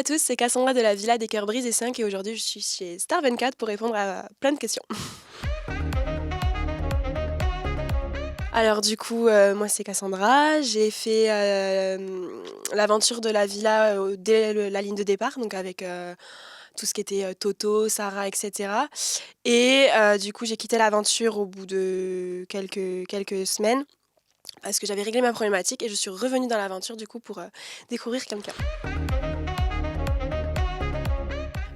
tous, c'est Cassandra de la Villa des Cœurs Brisés 5 et aujourd'hui je suis chez Star24 pour répondre à plein de questions. Alors du coup, moi c'est Cassandra, j'ai fait l'aventure de la villa dès la ligne de départ, donc avec tout ce qui était Toto, Sarah, etc. Et du coup j'ai quitté l'aventure au bout de quelques semaines parce que j'avais réglé ma problématique et je suis revenue dans l'aventure du coup pour découvrir quelqu'un.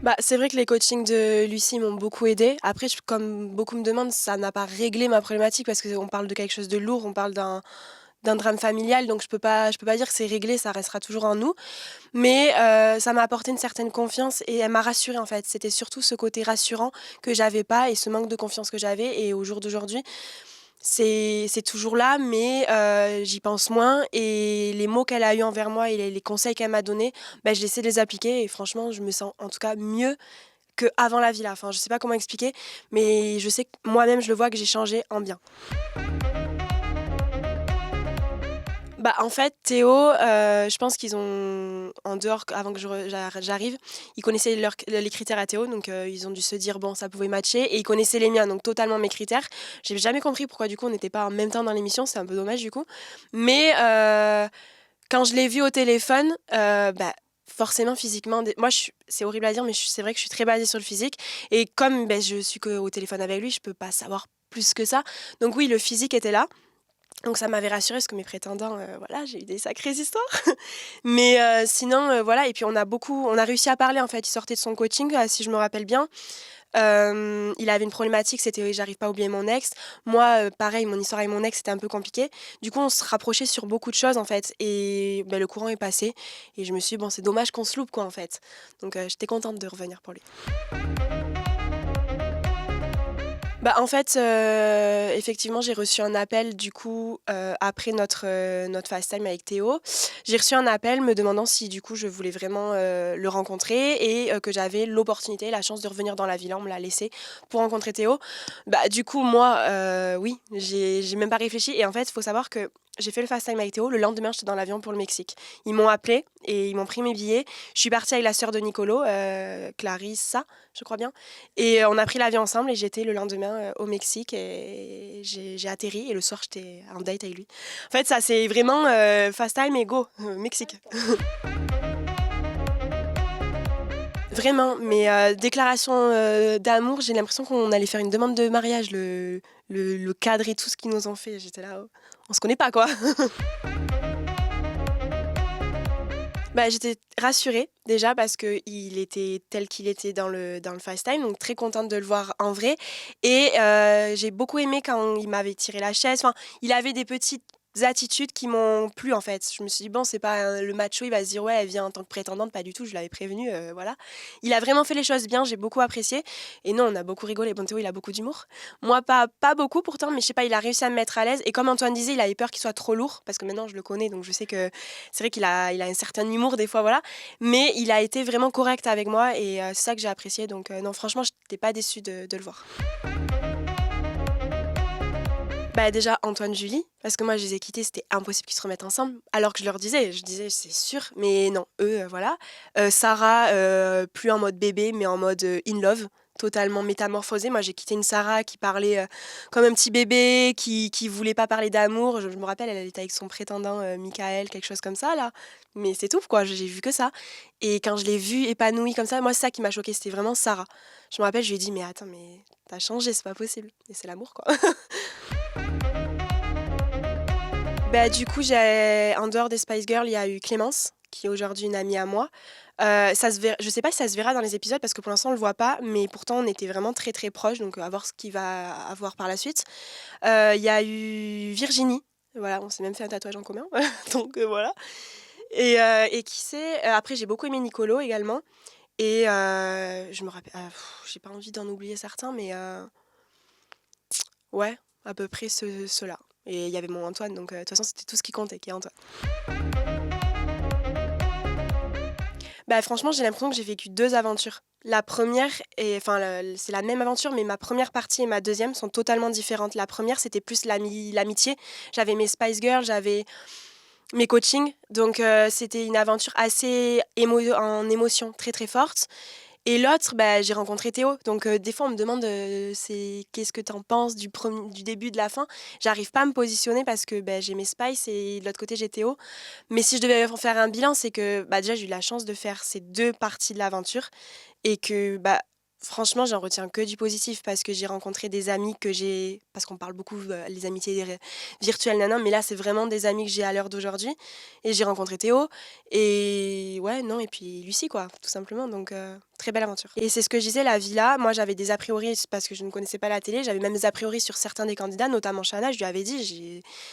Bah, c'est vrai que les coachings de Lucie m'ont beaucoup aidée. Après, comme beaucoup me demandent, ça n'a pas réglé ma problématique parce qu'on parle de quelque chose de lourd, on parle d'un drame familial, donc je peux pas dire que c'est réglé, ça restera toujours en nous. Mais ça m'a apporté une certaine confiance et elle m'a rassurée en fait. C'était surtout ce côté rassurant que j'avais pas et ce manque de confiance que j'avais. Et au jour d'aujourd'hui, c'est toujours là, mais j'y pense moins et les mots qu'elle a eus envers moi et les conseils qu'elle m'a donnés, bah, j'essaie de les appliquer et franchement, je me sens en tout cas mieux qu'avant la villa. Enfin, je sais pas comment expliquer, mais je sais que moi-même, je le vois que j'ai changé en bien. Bah, en fait, Théo, je pense qu'ils ont en dehors avant que j'arrive, ils connaissaient les critères à Théo, donc ils ont dû se dire: «Bon, ça pouvait matcher» et ils connaissaient les miens, donc totalement mes critères. J'ai jamais compris pourquoi du coup on n'était pas en même temps dans l'émission, c'est un peu dommage du coup. Mais quand je l'ai vu au téléphone, bah, forcément physiquement moi c'est horrible à dire, mais c'est vrai que je suis très basée sur le physique et comme, beh, je suis qu'au téléphone avec lui, je peux pas savoir plus que ça. Donc oui, le physique était là, donc ça m'avait rassurée parce que mes prétendants, voilà, j'ai eu des sacrées histoires. Mais sinon, voilà et puis on a réussi à parler en fait. Il sortait de son coaching, si je me rappelle bien. Il avait une problématique, c'était j'arrive pas à oublier mon ex. Moi, pareil, mon histoire avec mon ex, c'était un peu compliqué. Du coup, on se rapprochait sur beaucoup de choses en fait et bah, le courant est passé et je me suis dit: «Bon, c'est dommage qu'on se loupe quoi, en fait». Donc j'étais contente de revenir pour lui. Bah, en fait, effectivement, j'ai reçu un appel du coup, après notre FaceTime avec Théo. J'ai reçu un appel me demandant si du coup je voulais vraiment, le rencontrer et que j'avais l'opportunité, la chance de revenir dans la villa. On me l'a laissé pour rencontrer Théo. Bah, du coup, moi, oui, j'ai même pas réfléchi et en fait, il faut savoir que j'ai fait le FaceTime avec Théo. Le lendemain, j'étais dans l'avion pour le Mexique. Ils m'ont appelé et ils m'ont pris mes billets. Je suis partie avec la sœur de Nicolo, Clarissa, je crois bien. Et on a pris l'avion ensemble et j'étais le lendemain au Mexique et j'ai atterri et le soir j'étais en date avec lui. En fait, ça c'est vraiment fast time et go, Mexique. Vraiment, mais déclaration d'amour, j'ai l'impression qu'on allait faire une demande de mariage, le cadre et tout ce qu'ils nous ont fait. J'étais là, oh, on se connaît pas quoi. Bah, j'étais rassurée déjà parce qu'il était tel qu'il était dans le FaceTime, donc très contente de le voir en vrai et j'ai beaucoup aimé quand il m'avait tiré la chaise, enfin, il avait des petites attitudes qui m'ont plu, en fait. Je me suis dit: «Bon, c'est pas, le macho, il va se dire: "Ouais, elle vient en tant que prétendante", pas du tout, je l'avais prévenu, voilà». Il a vraiment fait les choses bien, j'ai beaucoup apprécié et non, on a beaucoup rigolé. Bon, Théo, il a beaucoup d'humour. Moi, pas beaucoup pourtant, mais je sais pas, il a réussi à me mettre à l'aise et comme Antoine disait, il avait peur qu'il soit trop lourd parce que maintenant je le connais, donc je sais que c'est vrai qu'il a un certain humour des fois, voilà. Mais il a été vraiment correct avec moi et c'est ça que j'ai apprécié. Donc non, franchement, j'étais pas déçue de le voir. Bah déjà Antoine, Julie, parce que moi je les ai quittés, c'était impossible qu'ils se remettent ensemble. Alors que je disais c'est sûr, mais non, eux, voilà. Sarah, plus en mode bébé, mais en mode in love, totalement métamorphosée. Moi j'ai quitté une Sarah qui parlait comme un petit bébé, qui voulait pas parler d'amour. Je me rappelle, elle était avec son prétendant Michael, quelque chose comme ça là. Mais c'est tout quoi, j'ai vu que ça. Et quand je l'ai vue épanouie comme ça, moi c'est ça qui m'a choquée, c'était vraiment Sarah. Je me rappelle, je lui ai dit mais attends, mais t'as changé, c'est pas possible. Et c'est l'amour quoi. Bah, du coup, j'ai en dehors des Spice Girls, il y a eu Clémence, qui est aujourd'hui une amie à moi. Ça se verra je sais pas si ça se verra dans les épisodes parce que pour l'instant on le voit pas, mais pourtant on était vraiment très, très proches, donc à voir ce qu'il va avoir par la suite. Il y a eu Virginie, voilà, on s'est même fait un tatouage en commun, donc voilà et qui c'est? Après j'ai beaucoup aimé Nicolo également et je me rappelle j'ai pas envie d'en oublier certains, mais ouais, à peu près ceux-là et il y avait mon Antoine, donc de toute façon c'était tout ce qui comptait, qui est Antoine. Bah, franchement, j'ai l'impression que j'ai vécu 2 aventures. La première est enfin, c'est la même aventure, mais ma première partie et ma deuxième sont totalement différentes. La première, c'était plus l'amitié. J'avais mes Spice Girls, j'avais mes coachings. Donc, c'était une aventure assez en émotion très, très forte. Et l'autre, bah, j'ai rencontré Théo. Donc, des fois, on me demande c'est qu'est-ce que tu en penses du début, de la fin. J'arrive pas à me positionner parce que bah, j'ai mes Spice et de l'autre côté, j'ai Théo. Mais si je devais en faire un bilan, c'est que bah, déjà, j'ai eu la chance de faire ces deux parties de l'aventure et que bah, franchement, j'en retiens que du positif parce que j'ai rencontré des amis que j'ai. Parce qu'on parle beaucoup les amitiés virtuelles, nanan, mais là, c'est vraiment des amis que j'ai à l'heure d'aujourd'hui. Et j'ai rencontré Théo. Et ouais, non, et puis Lucie, quoi, tout simplement. Donc, très belle aventure. Et c'est ce que je disais, la villa. Moi, j'avais des a priori parce que je ne connaissais pas la télé. J'avais même des a priori sur certains des candidats, notamment Shana. Je lui avais dit,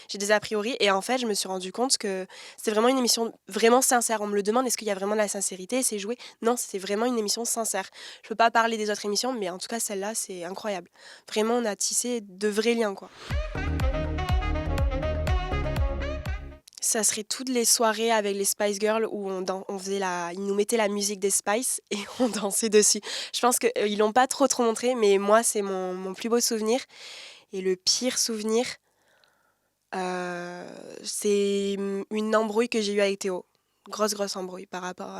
j'ai des a priori. Et en fait, je me suis rendu compte que c'était vraiment une émission vraiment sincère. On me le demande, est-ce qu'il y a vraiment de la sincérité? C'est joué? Non, c'était vraiment une émission sincère. Je peux pas parler des autres émissions, mais en tout cas, celle-là, c'est incroyable. Vraiment, on a tissé de vrais liens, quoi. Ça serait toutes les soirées avec les Spice Girls où ils nous mettaient la musique des Spice et on dansait dessus. Je pense qu'ils l'ont pas trop montré, mais moi, c'est mon plus beau souvenir. Et le pire souvenir, c'est une embrouille que j'ai eue avec Théo. Grosse embrouille par rapport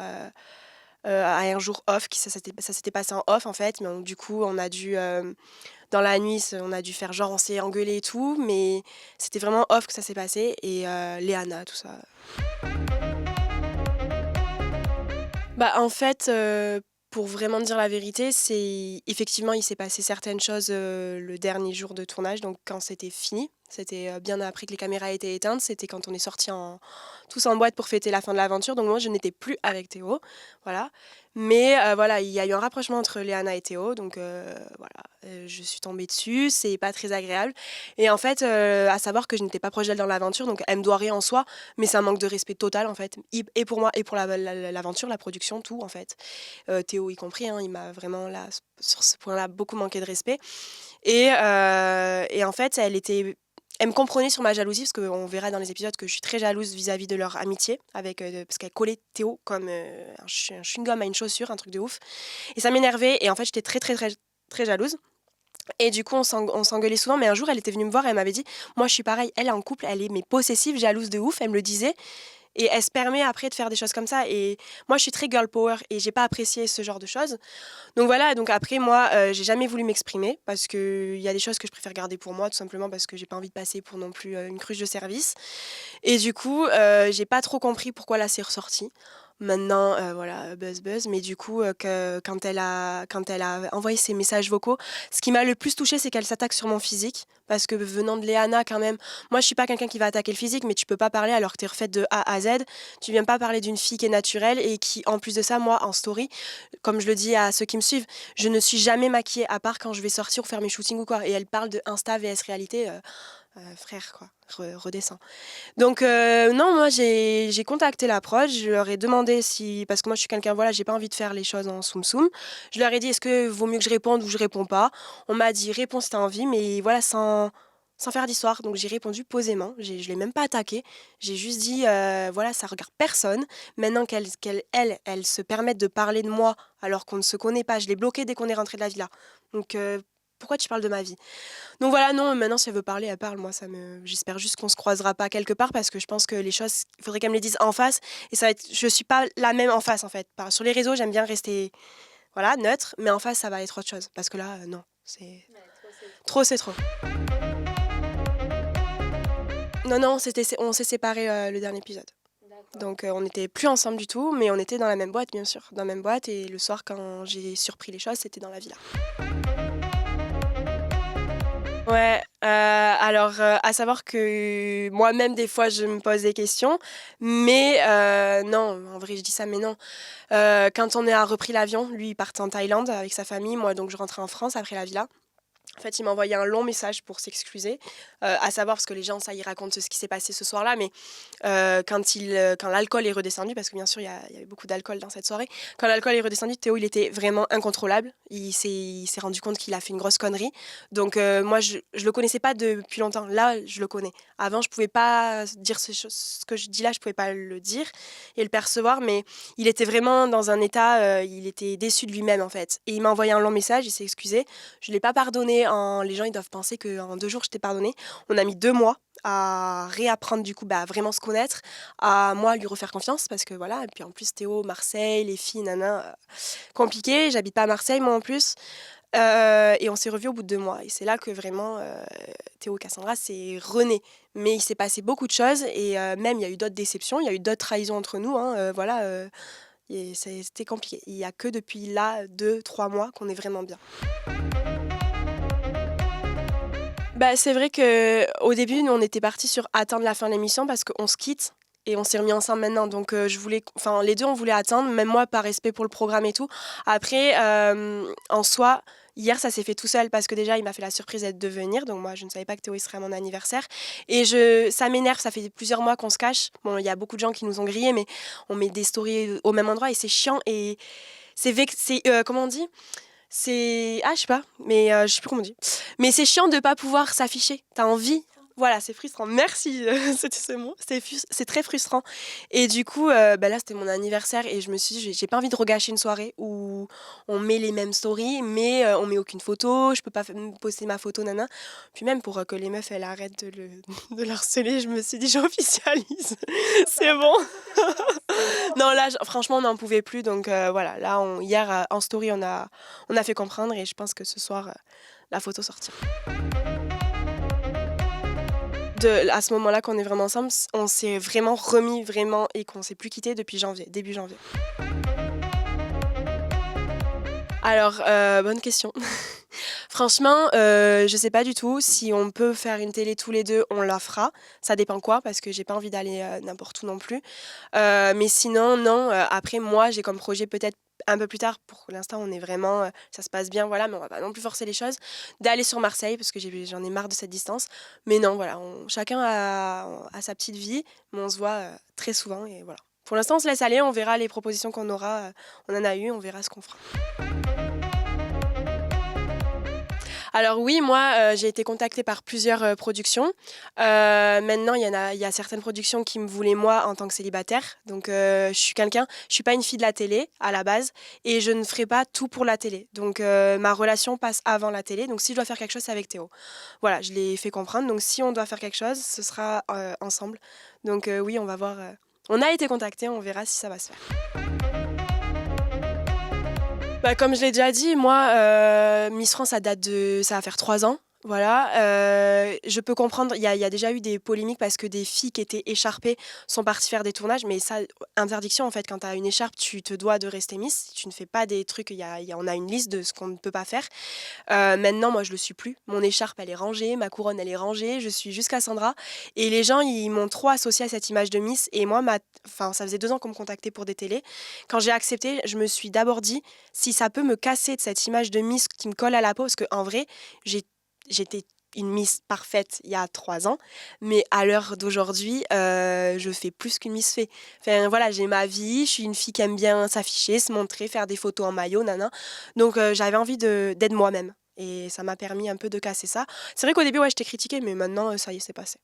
à un jour off. Ça s'était passé en off, en fait. Mais du coup, on a dû dans la nuit, on a dû faire genre on s'est engueulé et tout, mais c'était vraiment off que ça s'est passé. Et Léana, tout ça. Bah, en fait, pour vraiment dire la vérité, c'est effectivement, il s'est passé certaines choses le dernier jour de tournage, donc quand c'était fini. C'était bien après que les caméras étaient éteintes. C'était quand on est sortis tous en boîte pour fêter la fin de l'aventure. Donc moi, je n'étais plus avec Théo. Voilà. Mais voilà, il y a eu un rapprochement entre Léana et Théo. Donc voilà, je suis tombée dessus. C'est pas très agréable. Et en fait, à savoir que je n'étais pas proche d'elle dans l'aventure. Donc elle me doit rien en soi. Mais c'est un manque de respect total, en fait. Et pour moi, et pour l'aventure, la production, tout, en fait. Théo y compris. Hein, il m'a vraiment, là, sur ce point-là, beaucoup manqué de respect. Et en fait, elle me comprenait sur ma jalousie, parce qu'on verra dans les épisodes que je suis très jalouse vis-à-vis de leur amitié, parce qu'elle collait Théo comme un chewing-gum à une chaussure, un truc de ouf. Et ça m'énervait, et en fait, j'étais très jalouse. Et du coup, on s'engueulait souvent, mais un jour, elle était venue me voir et elle m'avait dit, moi, je suis pareille, elle est en couple, elle est mais possessive, jalouse de ouf, elle me le disait. Et elle se permet après de faire des choses comme ça. Et moi, je suis très girl power et j'ai pas apprécié ce genre de choses. Donc voilà, donc après, moi, j'ai jamais voulu m'exprimer parce qu'il y a des choses que je préfère garder pour moi, tout simplement parce que j'ai pas envie de passer pour non plus une cruche de service. Et du coup, j'ai pas trop compris pourquoi là c'est ressorti. Maintenant, voilà, buzz. Mais du coup, quand elle a envoyé ses messages vocaux, ce qui m'a le plus touchée, c'est qu'elle s'attaque sur mon physique. Parce que venant de Léana, quand même, moi je suis pas quelqu'un qui va attaquer le physique, mais tu peux pas parler alors que tu es refaite de A à Z. Tu viens pas parler d'une fille qui est naturelle et qui, en plus de ça, moi, en story, comme je le dis à ceux qui me suivent, je ne suis jamais maquillée à part quand je vais sortir ou faire mes shootings ou quoi. Et elle parle de Insta vs réalité. Frère, quoi, redescends. Donc, non, moi, j'ai contacté la prod, je leur ai demandé si... Parce que moi, je suis quelqu'un, voilà, j'ai pas envie de faire les choses en soum-soum. Je leur ai dit, est-ce que vaut mieux que je réponde ou je réponds pas? On m'a dit, réponds si t'as envie, mais voilà, sans faire d'histoire. Donc, j'ai répondu posément, je l'ai même pas attaqué. J'ai juste dit, voilà, ça regarde personne. Maintenant elle se permette de parler de moi alors qu'on ne se connaît pas, je l'ai bloquée dès qu'on est rentré de la villa. Donc, pourquoi tu parles de ma vie? Donc voilà, non, maintenant si elle veut parler, elle parle. Moi, j'espère juste qu'on se croisera pas quelque part parce que je pense que les choses, il faudrait qu'elle me les dise en face. Et je suis pas la même en face en fait. Sur les réseaux, j'aime bien rester, voilà, neutre, mais en face, ça va être autre chose. Parce que là, non, c'est trop, c'est trop. Non, on s'est séparés le dernier épisode. Donc on n'était plus ensemble du tout, mais on était dans la même boîte, bien sûr, dans la même boîte. Et le soir, quand j'ai surpris les choses, c'était dans la villa. Ouais, alors, à savoir que moi-même, des fois, je me pose des questions, mais non, en vrai, je dis ça, mais non. Quand on a repris l'avion, lui, il partait en Thaïlande avec sa famille, moi, donc je rentrais en France après la villa. En fait, il m'a envoyé un long message pour s'excuser, à savoir, parce que les gens, ça, ils racontent ce qui s'est passé ce soir-là, mais quand l'alcool est redescendu, parce que bien sûr, il y avait beaucoup d'alcool dans cette soirée, quand l'alcool est redescendu, Théo, il était vraiment incontrôlable. Il s'est rendu compte qu'il a fait une grosse connerie. Donc, moi, je le connaissais pas depuis longtemps. Là, je le connais. Avant, je pouvais pas dire ces choses, ce que je dis là, je pouvais pas le dire et le percevoir, mais il était vraiment dans un état, il était déçu de lui-même, en fait. Et il m'a envoyé un long message, il s'est excusé. Je l'ai pas pardonné. Les gens, ils doivent penser qu'en 2 jours, je t'ai pardonné. On a mis 2 mois à réapprendre du coup, bah, à vraiment se connaître, à moi lui refaire confiance parce que voilà et puis en plus Théo, Marseille, les filles, nin compliqué. J'habite pas à Marseille moi en plus, et on s'est revus au bout de 2 mois et c'est là que vraiment, Théo et Cassandra c'est rené. Mais il s'est passé beaucoup de choses et même il y a eu d'autres déceptions, il y a eu d'autres trahisons entre nous, hein, voilà, et c'était compliqué. Il y a que depuis là 2-3 mois qu'on est vraiment bien. Bah, c'est vrai qu'au début, nous, on était partis sur attendre la fin de l'émission parce qu'on se quitte et on s'est remis ensemble maintenant. Donc, je voulais, enfin, les deux, on voulait attendre, même moi, par respect pour le programme et tout. Après, en soi, hier, ça s'est fait tout seul parce que déjà, il m'a fait la surprise de venir. Donc, moi, je ne savais pas que Théo il serait à mon anniversaire. Et ça m'énerve, ça fait plusieurs mois qu'on se cache. Bon, il y a beaucoup de gens qui nous ont grillés, mais on met des stories au même endroit et c'est chiant. Et comment on dit? Je sais pas, mais je sais plus comment on dit. Mais c'est chiant de pas pouvoir s'afficher. T'as envie. Voilà, c'est frustrant. Merci, c'était ce mot. C'est très frustrant. Et du coup, bah là, c'était mon anniversaire et je me suis dit, j'ai pas envie de regâcher une soirée où on met les mêmes stories, mais on met aucune photo. Je peux pas poster ma photo, nana. Puis même pour que les meufs, elles arrêtent de le harceler, je me suis dit, j'officialise. C'est bon. Non, là, franchement, on n'en pouvait plus. Donc voilà, là, hier, en story, on a fait comprendre et je pense que ce soir, la photo sortira. À ce moment-là qu'on est vraiment ensemble, on s'est vraiment remis vraiment et qu'on s'est plus quitté depuis janvier, début janvier. Alors, bonne question. Franchement, je sais pas du tout. Si on peut faire une télé tous les deux, on la fera. Ça dépend quoi, parce que j'ai pas envie d'aller n'importe où non plus. Mais sinon, non. Après, moi, j'ai comme projet peut-être un peu plus tard. Pour l'instant, on est vraiment, ça se passe bien, voilà, mais on va pas non plus forcer les choses. D'aller sur Marseille, parce que j'en ai marre de cette distance. Mais non, voilà, chacun a sa petite vie, mais on se voit très souvent et voilà. Pour l'instant, on se laisse aller, on verra les propositions qu'on aura. On en a eu, on verra ce qu'on fera. Alors oui, moi, j'ai été contactée par plusieurs productions. Maintenant, il y a certaines productions qui me voulaient moi en tant que célibataire. Donc, je suis pas une fille de la télé à la base et je ne ferai pas tout pour la télé. Donc, ma relation passe avant la télé. Donc, si je dois faire quelque chose, c'est avec Théo. Voilà, je l'ai fait comprendre. Donc, si on doit faire quelque chose, ce sera ensemble. Donc, oui, on va voir. On a été contactés, on verra si ça va se faire. Bah, comme je l'ai déjà dit, moi, Miss France, ça va faire 3 ans. Voilà, je peux comprendre, il y a déjà eu des polémiques parce que des filles qui étaient écharpées sont parties faire des tournages, mais ça, interdiction en fait, quand tu as une écharpe, tu te dois de rester Miss, tu ne fais pas des trucs, on a une liste de ce qu'on ne peut pas faire. Maintenant, moi, je le suis plus. Mon écharpe, elle est rangée, ma couronne, elle est rangée, je suis juste Cassandra. Et les gens, ils m'ont trop associée à cette image de Miss. Et moi, enfin, ça faisait 2 ans qu'on me contactait pour des télés. Quand j'ai accepté, je me suis d'abord dit, si ça peut me casser de cette image de Miss qui me colle à la peau, parce qu'en vrai, j'étais une Miss parfaite il y a 3 ans, mais à l'heure d'aujourd'hui, je fais plus qu'une Miss fait. Enfin voilà, j'ai ma vie, je suis une fille qui aime bien s'afficher, se montrer, faire des photos en maillot, nana. Donc j'avais envie d'être moi-même. Et ça m'a permis un peu de casser ça. C'est vrai qu'au début, ouais, j'étais critiquée, mais maintenant, ça y est, c'est passé.